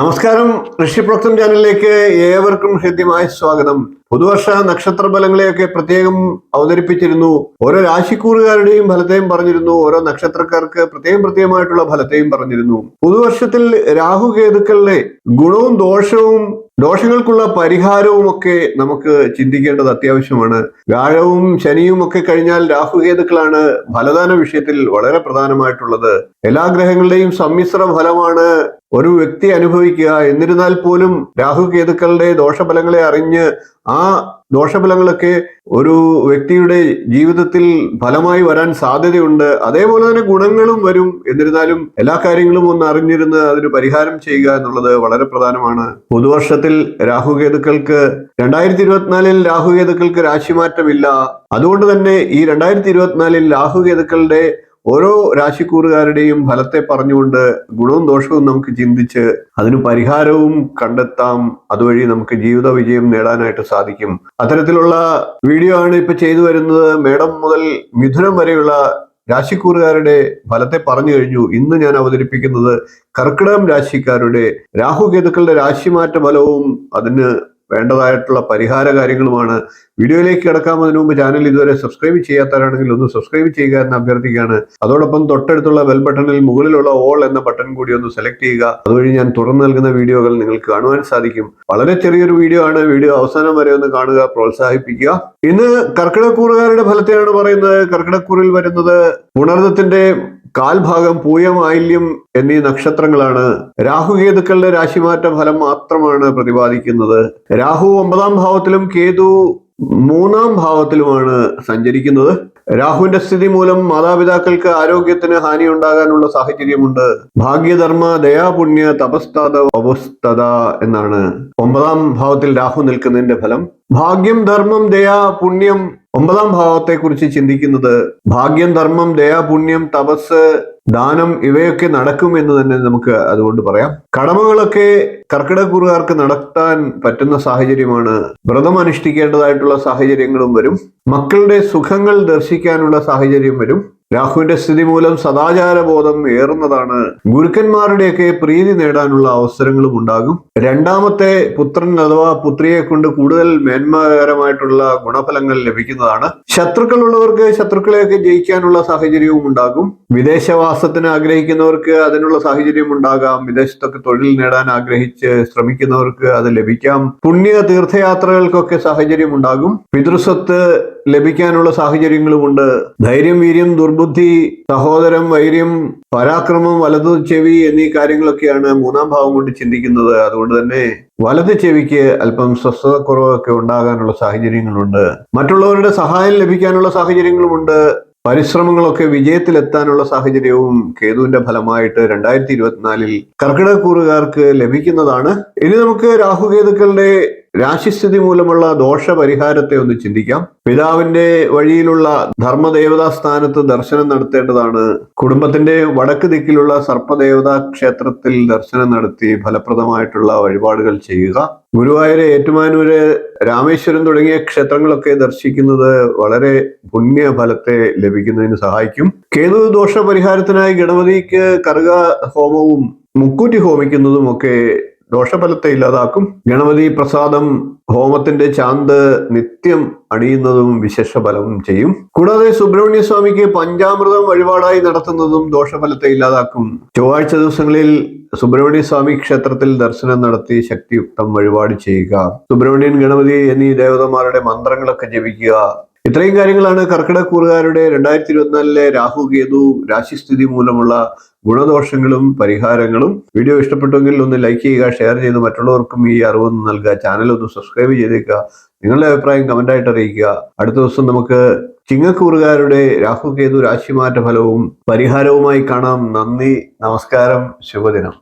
നമസ്കാരം. ഋഷിപ്രോക്തം ചാനലിലേക്ക് ഏവർക്കും ഹൃദ്യമായ സ്വാഗതം. പുതുവർഷ നക്ഷത്ര ഫലങ്ങളെയൊക്കെ പ്രത്യേകം അവതരിപ്പിച്ചിരുന്നു. ഓരോ രാശിക്കൂറുകാരുടെയും ഫലത്തെയും പറഞ്ഞിരുന്നു. ഓരോ നക്ഷത്രക്കാർക്ക് പ്രത്യേകമായിട്ടുള്ള ഫലത്തെയും പറഞ്ഞിരുന്നു. പുതുവർഷത്തിൽ രാഹുകേതുക്കളുടെ ഗുണവും ദോഷങ്ങൾക്കുള്ള പരിഹാരവും ഒക്കെ നമുക്ക് ചിന്തിക്കേണ്ടത് അത്യാവശ്യമാണ്. വ്യാഴവും ശനിയും ഒക്കെ കഴിഞ്ഞാൽ രാഹുകേതുക്കളാണ് ഫലദാന വിഷയത്തിൽ വളരെ പ്രധാനമായിട്ടുള്ളത്. എല്ലാ ഗ്രഹങ്ങളുടെയും സമ്മിശ്ര ഫലമാണ് ഒരു വ്യക്തി അനുഭവിക്കുക. എന്നിരുന്നാൽ പോലും രാഹുകേതുക്കളുടെ ദോഷഫലങ്ങളെ അറിഞ്ഞ് ആ ദോഷഫലങ്ങളൊക്കെ ഒരു വ്യക്തിയുടെ ജീവിതത്തിൽ ഫലമായി വരാൻ സാധ്യതയുണ്ട്. അതേപോലെ തന്നെ ഗുണങ്ങളും വരും. എന്നിരുന്നാലും എല്ലാ കാര്യങ്ങളും ഒന്ന് അറിഞ്ഞിരുന്ന് അതിന് പരിഹാരം ചെയ്യുക എന്നുള്ളത് വളരെ പ്രധാനമാണ്. പുതുവർഷത്തിൽ രാഹുകേതുക്കൾക്ക് 2024 രാഹുകേതുക്കൾക്ക് രാശിമാറ്റമില്ല. അതുകൊണ്ട് തന്നെ ഈ 2024 രാഹുകേതുക്കളുടെ ഓരോ രാശിക്കൂറുകാരുടെയും ഫലത്തെ പറഞ്ഞുകൊണ്ട് ഗുണവും ദോഷവും നമുക്ക് ചിന്തിച്ച് അതിന് പരിഹാരവും കണ്ടെത്താം. അതുവഴി നമുക്ക് ജീവിത വിജയം നേടാനായിട്ട് സാധിക്കും. അത്തരത്തിലുള്ള വീഡിയോ ആണ് ഇപ്പൊ ചെയ്തു വരുന്നത്. മേടം മുതൽ മിഥുനം വരെയുള്ള രാശിക്കൂറുകാരുടെ ഫലത്തെ പറഞ്ഞു കഴിഞ്ഞു. ഇന്ന് ഞാൻ അവതരിപ്പിക്കുന്നത് കർക്കിടകം രാശിക്കാരുടെ രാഹുകേതുക്കളുടെ രാശിമാറ്റ ഫലവും അതിന് വേണ്ടതായിട്ടുള്ള പരിഹാര കാര്യങ്ങളുമാണ്. വീഡിയോയിലേക്ക് കിടക്കാമെന്നതിന് മുമ്പ് ചാനൽ ഇതുവരെ സബ്സ്ക്രൈബ് ചെയ്യാത്തവരാണെങ്കിൽ ഒന്ന് സബ്സ്ക്രൈബ് ചെയ്യുക എന്ന് അഭ്യർത്ഥിക്കുകയാണ്. അതോടൊപ്പം തൊട്ടടുത്തുള്ള ബെൽ ബട്ടണിൽ മുകളിലുള്ള ഓൾ എന്ന ബട്ടൺ കൂടി ഒന്ന് സെലക്ട് ചെയ്യുക. അതുവഴി ഞാൻ തുറന്നു നൽകുന്ന വീഡിയോകൾ നിങ്ങൾക്ക് കാണുവാൻ സാധിക്കും. വളരെ ചെറിയൊരു വീഡിയോ ആണ്. വീഡിയോ അവസാനം വരെ ഒന്ന് കാണുക, പ്രോത്സാഹിപ്പിക്കുക. ഇന്ന് കർക്കിടക്കൂറുകാരുടെ ഫലത്തെയാണ് പറയുന്നത്. കർക്കിടക്കൂറിൽ വരുന്നത് പുണർദത്തിന്റെ കാൽഭാഗം, പൂയം, ആയില്യം എന്നീ നക്ഷത്രങ്ങളാണ്. രാഹുകേതുക്കളുടെ രാശിമാറ്റ ഫലം മാത്രമാണ് പ്രതിപാദിക്കുന്നത്. രാഹു 9ാം ഭാവത്തിലും കേതു 3ാം ഭാവത്തിലുമാണ് സഞ്ചരിക്കുന്നത്. രാഹുവിന്റെ സ്ഥിതി മൂലം മാതാപിതാക്കൾക്ക് ആരോഗ്യത്തിന് ഹാനി ഉണ്ടാകാനുള്ള സാഹചര്യമുണ്ട്. ഭാഗ്യധർമ്മ ദയാപുണ്യ തപസ്താത അവസ്ഥത എന്നാണ് 9ാം ഭാവത്തിൽ രാഹു നിൽക്കുന്നതിന്റെ ഫലം. ഭാഗ്യം, ധർമ്മം, ദയ, പുണ്യം 9ാം ഭാവത്തെ കുറിച്ച് ചിന്തിക്കുന്നത്. ഭാഗ്യം, ധർമ്മം, ദയ, പുണ്യം, തപസ്, ദാനം ഇവയൊക്കെ നടക്കും എന്ന് തന്നെ നമുക്ക് അതുകൊണ്ട് പറയാം. കടമകളൊക്കെ കർക്കിടകൂറുകാർക്ക് നടത്താൻ പറ്റുന്ന സാഹചര്യമാണ്. വ്രതം അനുഷ്ഠിക്കേണ്ടതായിട്ടുള്ള സാഹചര്യങ്ങളും വരും. മക്കളുടെ സുഖങ്ങൾ ദർശിക്കാനുള്ള സാഹചര്യം വരും. രാഹുവിന്റെ സ്ഥിതി മൂലം സദാചാരബോധം ഏറുന്നതാണ്. ഗുരുക്കന്മാരുടെയൊക്കെ പ്രീതി നേടാനുള്ള അവസരങ്ങളും ഉണ്ടാകും. രണ്ടാമത്തെ പുത്രൻ അഥവാ പുത്രിയെ കൊണ്ട് കൂടുതൽ മേന്മകരമായിട്ടുള്ള ഗുണഫലങ്ങൾ ലഭിക്കുന്നതാണ്. ശത്രുക്കളുള്ളവർക്ക് ശത്രുക്കളെയൊക്കെ ജയിക്കാനുള്ള സാഹചര്യവും ഉണ്ടാകും. വിദേശവാസത്തിന് ആഗ്രഹിക്കുന്നവർക്ക് അതിനുള്ള സാഹചര്യം ഉണ്ടാകാം. വിദേശത്തൊക്കെ തൊഴിൽ നേടാൻ ആഗ്രഹിച്ച് ശ്രമിക്കുന്നവർക്ക് അത് ലഭിക്കാം. പുണ്യ തീർത്ഥയാത്രകൾക്കൊക്കെ സാഹചര്യം ഉണ്ടാകും. പിതൃസ്വത്ത് ലഭിക്കാനുള്ള സാഹചര്യങ്ങളുമുണ്ട്. ധൈര്യം, വീര്യം, ദുർബുദ്ധി, സഹോദരം, വൈര്യം, പരാക്രമം, വലതു ചെവി എന്നീ കാര്യങ്ങളൊക്കെയാണ് 3ാം ഭാവം കൊണ്ട് ചിന്തിക്കുന്നത്. അതുകൊണ്ട് തന്നെ വലതു ചെവിക്ക് അല്പം സ്വസ്ഥതക്കുറവൊക്കെ ഉണ്ടാകാനുള്ള സാഹചര്യങ്ങളുണ്ട്. മറ്റുള്ളവരുടെ സഹായം ലഭിക്കാനുള്ള സാഹചര്യങ്ങളുമുണ്ട്. പരിശ്രമങ്ങളൊക്കെ വിജയത്തിലെത്താനുള്ള സാഹചര്യവും കേതുവിന്റെ ഫലമായിട്ട് 2024 കർക്കിടകൂറുകാർക്ക് ലഭിക്കുന്നതാണ്. ഇനി നമുക്ക് രാഹുകേതുക്കളുടെ രാശിസ്ഥിതി മൂലമുള്ള ദോഷപരിഹാരത്തെ ഒന്ന് ചിന്തിക്കാം. പിതാവിന്റെ വഴിയിലുള്ള ധർമ്മദേവതാ സ്ഥാനത്ത് ദർശനം നടത്തേണ്ടതാണ്. കുടുംബത്തിന്റെ വടക്ക് ദിക്കിലുള്ള സർപ്പദേവതാ ക്ഷേത്രത്തിൽ ദർശനം നടത്തി ഫലപ്രദമായിട്ടുള്ള വഴിപാടുകൾ ചെയ്യുക. ഗുരുവായൂര്, ഏറ്റുമാനൂര്, രാമേശ്വരം തുടങ്ങിയ ക്ഷേത്രങ്ങളൊക്കെ ദർശിക്കുന്നത് വളരെ പുണ്യഫലത്തെ ലഭിക്കുന്നതിന് സഹായിക്കും. കേതു ദോഷ പരിഹാരത്തിനായി ഗണപതിക്ക് കറുക ഹോമവും മുക്കൂറ്റി ഹോമിക്കുന്നതും ഒക്കെ ദോഷഫലത്തെ ഇല്ലാതാക്കും. ഗണപതി പ്രസാദം, ഹോമത്തിന്റെ ചാന്ത് നിത്യം അണിയുന്നതും വിശേഷ ഫലവും ചെയ്യും. കൂടാതെ സുബ്രഹ്മണ്യ സ്വാമിക്ക് പഞ്ചാമൃതം വഴിപാടായി നടത്തുന്നതും ദോഷഫലത്തെ ഇല്ലാതാക്കും. ചൊവ്വാഴ്ച ദിവസങ്ങളിൽ സുബ്രഹ്മണ്യ സ്വാമി ക്ഷേത്രത്തിൽ ദർശനം നടത്തി ശക്തിയുക്തം വഴിപാട് ചെയ്യുക. സുബ്രഹ്മണ്യൻ, ഗണപതി എന്നീ ദേവതമാരുടെ മന്ത്രങ്ങളൊക്കെ ജപിക്കുക. ഇത്രയും കാര്യങ്ങളാണ് കർക്കിടകൂറുകാരുടെ 2024 രാഹുകേതു രാശിസ്ഥിതി മൂലമുള്ള ഗുണദോഷങ്ങളും പരിഹാരങ്ങളും. വീഡിയോ ഇഷ്ടപ്പെട്ടുവെങ്കിൽ ഒന്ന് ലൈക്ക് ചെയ്യുക, ഷെയർ ചെയ്ത് മറ്റുള്ളവർക്കും ഈ അറിവൊന്ന് നൽകുക. ചാനൽ ഒന്ന് സബ്സ്ക്രൈബ് ചെയ്തേക്കുക. നിങ്ങളുടെ അഭിപ്രായം കമന്റായിട്ട് അറിയിക്കുക. അടുത്ത ദിവസം നമുക്ക് ചിങ്ങക്കൂറുകാരുടെ രാഹുകേതു രാശിമാറ്റ ഫലവും പരിഹാരവുമായി കാണാം. നന്ദി, നമസ്കാരം, ശുഭദിനം.